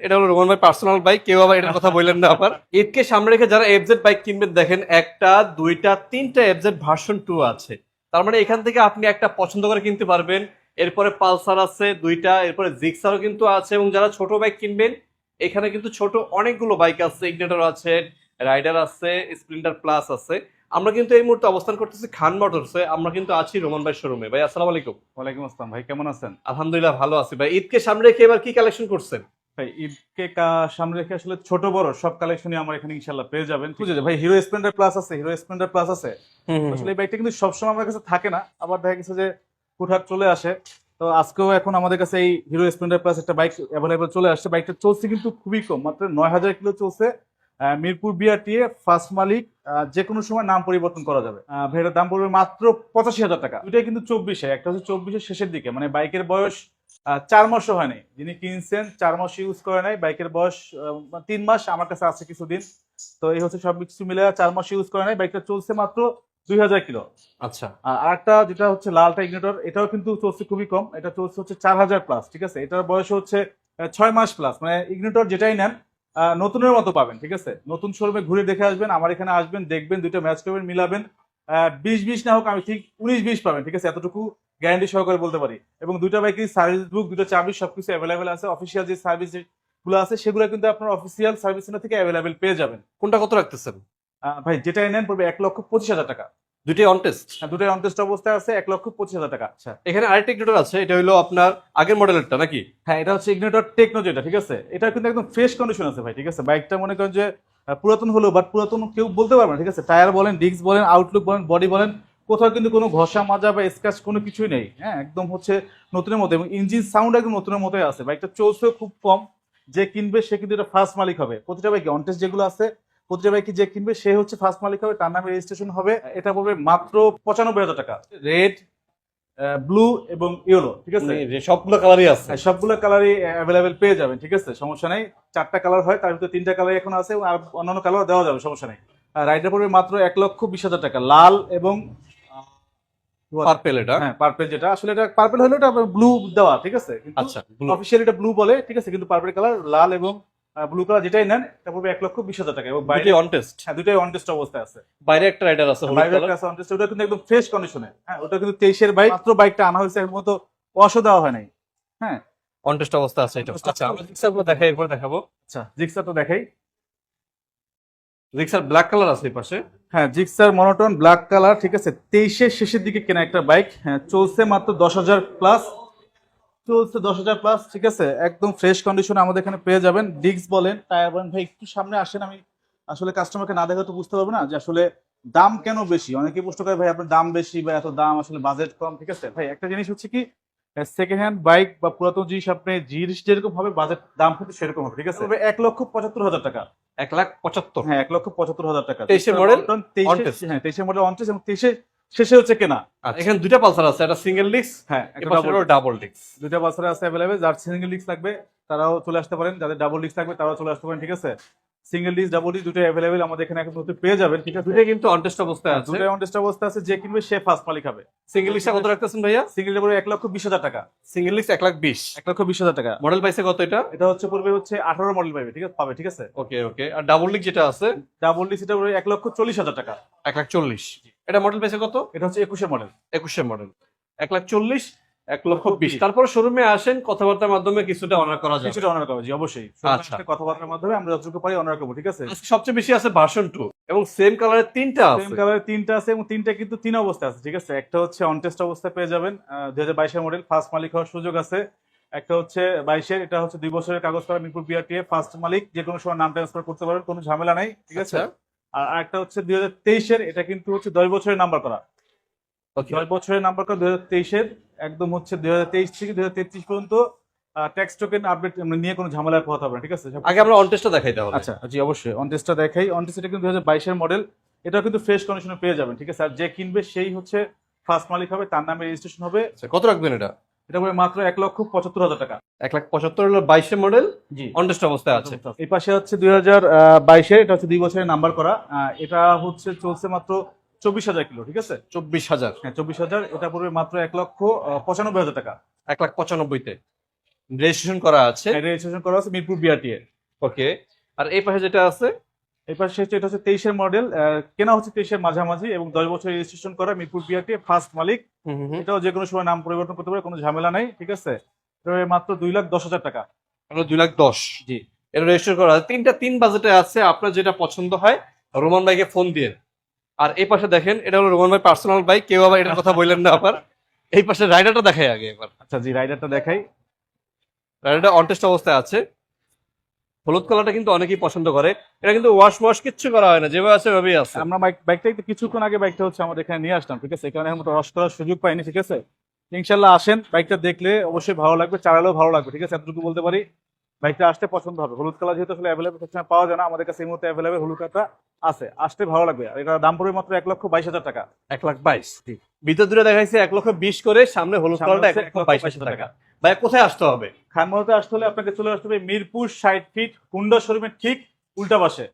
এটা হলো রোমান ভাই পার্সোনাল বাইক, কেউ আবার এটার কথা বললেন না আবার। ঈদকে সামনে রেখে যারা এফজেড বাইক কিনবেন, দেখেন একটা দুইটা তিনটা এফজেড ভার্সন 2 আছে। তার মানে এখান থেকে আপনি একটা পছন্দ করে কিনতে পারবেন। এরপরে পালসার আছে দুইটা, এরপরে জিক্সারও কিন্তু আছে। এবং যারা ছোট বাইক কিনবেন, এখানে কিন্তু ছোট অনেকগুলো বাইক আছে, ইগনিটর আছে, রাইডার আছে, স্প্লেন্ডার প্লাস আছে। আমরা কিন্তু এই মুহূর্তে অবস্থান করতেছি খান মোটরসে। আমরা কিন্তু আছি রোমান ভাই শোরুমে। ভাই আসসালামু আলাইকুম। ওয়ালাইকুম আসসালাম ভাই, কেমন আছেন? আলহামদুলিল্লাহ ভালো আছি ভাই। ঈদকে সামনে রেখে এবার কি কালেকশন করছেন? ভাই ঈদকে সামনে রেখে আসলে ছোট বড় সব কালেকশনই আমার এখানে ইনশাল্লাহ পেয়ে যাবেন। ঠিক আছে ভাই, হিরো স্প্লেন্ডার প্লাস আছে, হিরো স্প্লেন্ডার প্লাস আছে। আসলে এই বাইকটা কিন্তু সবসময় আমার কাছে থাকে না, আবার দেখা গেছে যে হুটহাট চলে আসে। তো আজকেও এখন আমাদের কাছে এই হিরো স্প্লেন্ডার প্লাস একটা বাইক অ্যাভেলেবল চলে আসছে। বাইকটা চলছে কিন্তু খুবই কম, মাত্র 9,000 কিলো চলছে। মিরপুর বিআরটিএ ফার্স্ট মালিক। যে কোনো সময় নাম পরিবর্তন করা যাবে। ভাই এটার দাম পড়বে মাত্র 85,000 টাকা। দুটাই কিন্তু 24-এ, একটা হচ্ছে 24-এর শেষের দিকে, মানে বাইকের বয়স 4 মাসও হয় নাই। যিনি কিনছেন 4 মাস ইউজ করে নাই, বাইকের বয়স 3 মাস আমার কাছে আছে কিছুদিন। তো এই হচ্ছে সবকিছু মিলে 4 মাস ইউজ করে নাই, বাইকটা চলছে মাত্র 2,000 কিলো। আচ্ছা, আর একটা যেটা হচ্ছে লালটা ইগনিটর, এটাও কিন্তু চলছে খুবই কম, এটা চলছে হচ্ছে 4,000 প্লাস। ঠিক আছে, এটার বয়স হচ্ছে 6 মাস প্লাস। মানে ইগনিটর যেটাই নেন নতুনের মতো পাবেন। ঠিক আছে, নতুন শোরুমে ঘুরে দেখে আসবেন, আমার এখানে আসবেন, দেখবেন, দুইটা ম্যাচ করবেন, মিলাবেন। 20-20 না হোক, আমি ঠিক 19-20 পাবেন। ঠিক আছে, এতটুকু গ্যারান্টি সহকারে বলতে পারি। এবং দুইটা বাইকের সার্ভিস বুক, দুটো চাবি, সবকিছু অ্যাভেলেবেল আছে। অফিসিয়াল যে সার্ভিস গুলো আছে সেগুলো কিন্তু আপনার অফিসিয়াল সার্ভিস সেন্টার থেকে অ্যাভেলেবেল পেয়ে যাবেন। কোনটা কত রাখতেছেন? ভাই যেটাই নেন পড়বে 1,25,000 টাকা। দুইটাই অন টেস্ট। দুটোই অনটেস্ট অবস্থায় আছে, 1,25,000 টাকা। আচ্ছা, এখানে আরেকটা ইগনিটর আছে, এটা হলো আপনার আগের মডেলেরটা নাকি? হ্যাঁ, এটা হচ্ছে ইগনিটর টেকনো যেটা। ঠিক আছে, এটা কিন্তু একদম ফ্রেশ কন্ডিশন আছে ভাই। ঠিক আছে, বাইকটা মনে করেন যে পুরাতন হলো, বাট পুরাতন কেউ বলতে পারবে না। ঠিক আছে, টায়ার বলেন, ডিস্ক বলেন, আউটলুক বলেন, বডি বলেন, কোথাও কিন্তু কোনো ঘষা মাজা বা স্ক্র্যাচ কোনো কিছুই নেই। হ্যাঁ, একদম হচ্ছে নতুনের মতো, এবং ইঞ্জিন সাউন্ড একদম নতুনের মতোই আছে। বাইকটা চলছেও খুব কম। যে কিনবে সে কিন্তু এটা ফার্স্ট মালিক হবে। প্রতিটা বাইকে অনটেস্ট যেগুলো আছে, প্রতিটা বাইকে যে কিনবে সে হচ্ছে ফার্স্ট মালিক হবে, তার নামে রেজিস্ট্রেশন হবে। এটা পড়বে মাত্র 95,000 টাকা। রেড, ব্লু এবং ইয়েলো। ঠিক আছে, সবগুলো কালারই আছে। সবগুলো কালারই অ্যাভেলেবেল পেয়ে যাবেন। ঠিক আছে, সমস্যা নেই। 4টা কালার হয়, তার ভিতরে 3টা কালার এখন আছে, আর অন্যান্য কালার দেওয়া যাবে, সমস্যা নেই। রাইডার পড়বে মাত্র 1,20,000 টাকা। লাল এবং পার্পেল এটা? হ্যাঁ, পার্পেল। যেটা আসলে এটা পার্পেল হলো, এটা ব্লু দেওয়া। ঠিক আছে, আচ্ছা, ব্লু। অফিসিয়ালি এটা ব্লু বলে। ঠিক আছে, কিন্তু পার্পেল কালার, লাল এবং ব্লু কালার যেটাই নেন, এটা পড়বে 1,20,000 টাকা। এবং বাইরে দুইটাই অন টেস্ট। হ্যাঁ, দুটোই অন টেস্ট অবস্থায় আছে। বাইরে একটা রাইডার আছে হলুদ বাইরে কালার। একটা আছে on test, ওটা কিন্তু একদম ফ্রেশ কন্ডিশনে। হ্যাঁ, ওটা কিন্তু 23-এর বাইক, মাত্র বাইকটা আনা হয়েছে, এর মতো ওয়াশও দেওয়া হয় নাই। হ্যাঁ, অন টেস্ট অবস্থা আছে এটা। আচ্ছা, আমরা জিক্সারগুলো দেখাই, এরপর দেখাবো। আচ্ছা জিক্সারটা দেখাই। জিক্সার ব্ল্যাক কালার আছে এই পাশে। হ্যাঁ, জিক্সার মনোটন ব্ল্যাক কালার। ঠিক আছে, 23-এর শেষের দিকে কেনা একটা বাইক। হ্যাঁ, চলছে মাত্র 10,000 প্লাস, চলছে 10,000 প্লাস। ঠিক আছে, একদম ফ্রেশ কন্ডিশনে আমাদের এখানে পেয়ে যাবেন। ডিস্ক বলেন, টায়ার বলেন। ভাই একটু সামনে আসেন, আমি আসলে কাস্টমারকে না দেখে তো বুঝতে পারবো না যে আসলে দাম কেন বেশি। অনেকে প্রশ্ন করে ভাই আপনার দাম বেশি বা এত দাম, আসলে বাজেট কম। ঠিক আছে ভাই, একটা জিনিস হচ্ছে কি, সেকেন্ড হ্যান্ড বাইক বা পুরাতন জিনিস, আপনি জিনিস যেরকম হবে বাজেট দাম কিন্তু সেরকম হবে। ঠিক আছে, 1,75,000 টাকা। 1,75,000। হ্যাঁ, 1,75,000 টাকা। 23-এর মডেল, 23 হ্যাঁ, 23-এর মডেল অন টেস্ট, এবং 23-এর শেষে হচ্ছে কেনা। আচ্ছা, এখানে দুইটা পালসার আছে, একটা সিঙ্গেল ডিস্ক, হ্যাঁ, এই পাশে ডাবল ডিস্ক। দুইটা বাসারে আছে অ্যাভেলেবেল। যার সিঙ্গেল ডিস্ক লাগবে তারাও চলে আসতে পারেন, যাদের ডাবল ডিস্ক লাগবে তারাও চলে আসতে পারেন। ঠিক আছে, সিঙ্গেল ডিস্ক ডাবল ডিস্ক দুটো অ্যাভেলেবেল আমাদের এখানে এখন পেয়ে যাবেন। ঠিক আছে, দুইটা কিন্তু অন টেস্ট অবস্থায় আছে। দুটো অন টেস্ট অবস্থা আছে। যে কিনবে সে ফার্স্ট মালিক হবে। সিঙ্গেল ডিস্কটা কত রাখতেছেন ভাইয়া? সিঙ্গেল ডাবল 1,20,000 টাকা। Single disc 1,20,000। 1,20,000 টাকা। মডেল পাইছে কত এটা? এটা হচ্ছে পড়বে হচ্ছে 18 মডেল পাবে। ঠিক আছে, পাবে। ঠিক আছে, ওকে ওকে। আর ডাবল ডিস্ক যেটা আছে ডাবল ডিস্ক এটা পড়বে 1,40,000 টাকা। 1,40,000। এটা মডেল পাইছে কত? এটা হচ্ছে 21-এর মডেল। 21-এর মডেল। 1,40,000, 1,20,000। তারপর শোরুমে আসেন, কথাবার্তার মাধ্যমে কিছুটা অনার করা যাবে। কিছুটা অনার করবো, জি অবশ্যই। আচ্ছা। কথাবার্তার মাধ্যমে আমরা যতটুকু পারি অনার করবো। ঠিক আছে, আজকে সবচেয়ে বেশি আছে ভার্সন 2, এবং সেম কালারের তিনটা সেম আছে। কালারের 3টা আছে, এবং 3টা কিন্তু 3 অবস্থায় আছে। ঠিক আছে, একটা হচ্ছে অন টেস্ট অবস্থায় পেয়ে যাবেন, 2022-এর মডেল, ফার্স্ট মালিক হওয়ার সুযোগ আছে। একটা হচ্ছে 22-এর, এটা হচ্ছে 2 বছরের কাগজ করা, মিরপুর বিআরটিএ ফার্স্ট মালিক, যে কোনো সময় নাম ট্রান্সফার করতে পারবেন, কোনো ঝামেলা নাই। ঠিক আছে, আচ্ছা। আর আরেকটা হচ্ছে 2023-এর, এটা কিন্তু হচ্ছে 10 বছরের নাম্বার করা। ওকে। 10 বছরের নাম্বার করা 2023-এর, একদম হচ্ছে 2023 থেকে 2033 পর্যন্ত ট্যাক্স টোকেন আপডেট নিয়ে কোনো ঝামেলার কথা হবে না। ঠিক আছে, আগে আমরা অন টেস্টটা দেখাই তাহলে। আচ্ছা জি অবশ্যই অন টেস্টটা দেখাই। অন টেস্ট এটা কিন্তু 2022-এর মডেল, এটাও কিন্তু ফ্রেশ কন্ডিশনে পেয়ে যাবেন। ঠিক আছে, আর যে কিনবে সেই হচ্ছে ফার্স্ট মালিক হবে, তার নামে রেজিস্ট্রেশন হবে। আচ্ছা, কত রাখবেন এটা? এটা পড়বে মাত্র 1,75,000 টাকা। 1,75,000 হলো 22-এর মডেল, জি, অন টেস্ট অবস্থায় আছে। এই পাশে হচ্ছে 2022-এর, এটা হচ্ছে 2 বছরের নাম্বার করা। এটা হচ্ছে চলছে মাত্র 24,000 কিলো। ঠিক আছে, 24,000। হ্যাঁ 24,000। এটা পড়বে মাত্র 1,95,000 টাকা। 1,95,000-তে। রেজিস্ট্রেশন করা আছে। রেজিস্ট্রেশন করা আছে মিরপুর বিআরটিএ। ওকে, আর এই পাশে যেটা আছে এরপর হচ্ছে এটা হচ্ছে 23-এর মডেল, কেনা হচ্ছে 23-এর মাঝামাঝি এবং 10 বছর রেজিস্ট্রেশন করা মিরপুর বিআরটিএ ফার্স্ট মালিক। এটাও যে কোনো সময় নাম পরিবর্তন করতে পারে, কোনো ঝামেলা নাই, ঠিক আছে। তো মাত্র 2,10,000 টাকা। 2,10,000। জি। এটা রেজিস্টার করা আছে, তিন বাজেটে আছে, আপনার যেটা পছন্দ হয় রোমান ভাইকে ফোন দিয়ে। আর এই পাশে দেখেন, এটা হলো রোমান ভাই পার্সোনাল বাইক, কেউ আবার এটার কথা বললেন না আবার। এই পাশে রাইডারটা দেখাই আগে এবার। আচ্ছা জি, রাইডারটা দেখাই। রাইডারটা অনটেস্ট অবস্থায় আছে, হলুদ কালারটা কিন্তু অনেকেই পছন্দ করে। এটা কিন্তু ওয়াশ কিচ্ছু করা হয় না, যেভাবে আছে ওইভাবেই আছে। আমরা বাইকটা একটু কিছুক্ষণ আগে বাইকটা হচ্ছে আমাদের এখানে নিয়ে আসলাম, ঠিক আছে, এখানে মতো রস করার সুযোগ পাইনি, ঠিক আছে। ইনশাল্লাহ আসেন, বাইকটা দেখলে অবশ্যই ভালো লাগবে, চালালেও ভালো লাগবে, ঠিক আছে, এতটুকু বলতে পারি। বাইকটা আসতে পছন্দ হবে। হলুদ কালার যেহেতু আসলে অ্যাভেলেবল সবসময় পাওয়া যায় না, আমাদের কাছে এই মুহূর্তে অ্যাভেলেবল হলুদ কালারটা আছে, আসতে ভালো লাগবে। আর এটার দাম পড়বে মাত্র 1,22,000 টাকা। 1,22,000। ভিতর দূরে দেখাইছে 1,20,000 করে, সামনে হলুদ সামনে কালারটা হচ্ছে 1,22,000 টাকা। ভাই কোথায় আসতে হবে? খানমোড়াতে আসতে হলে আপনাকে চলে আসতে হবে মিরপুর 60 ফিট হুন্ডা শোরুমের ঠিক উল্টা পাশে।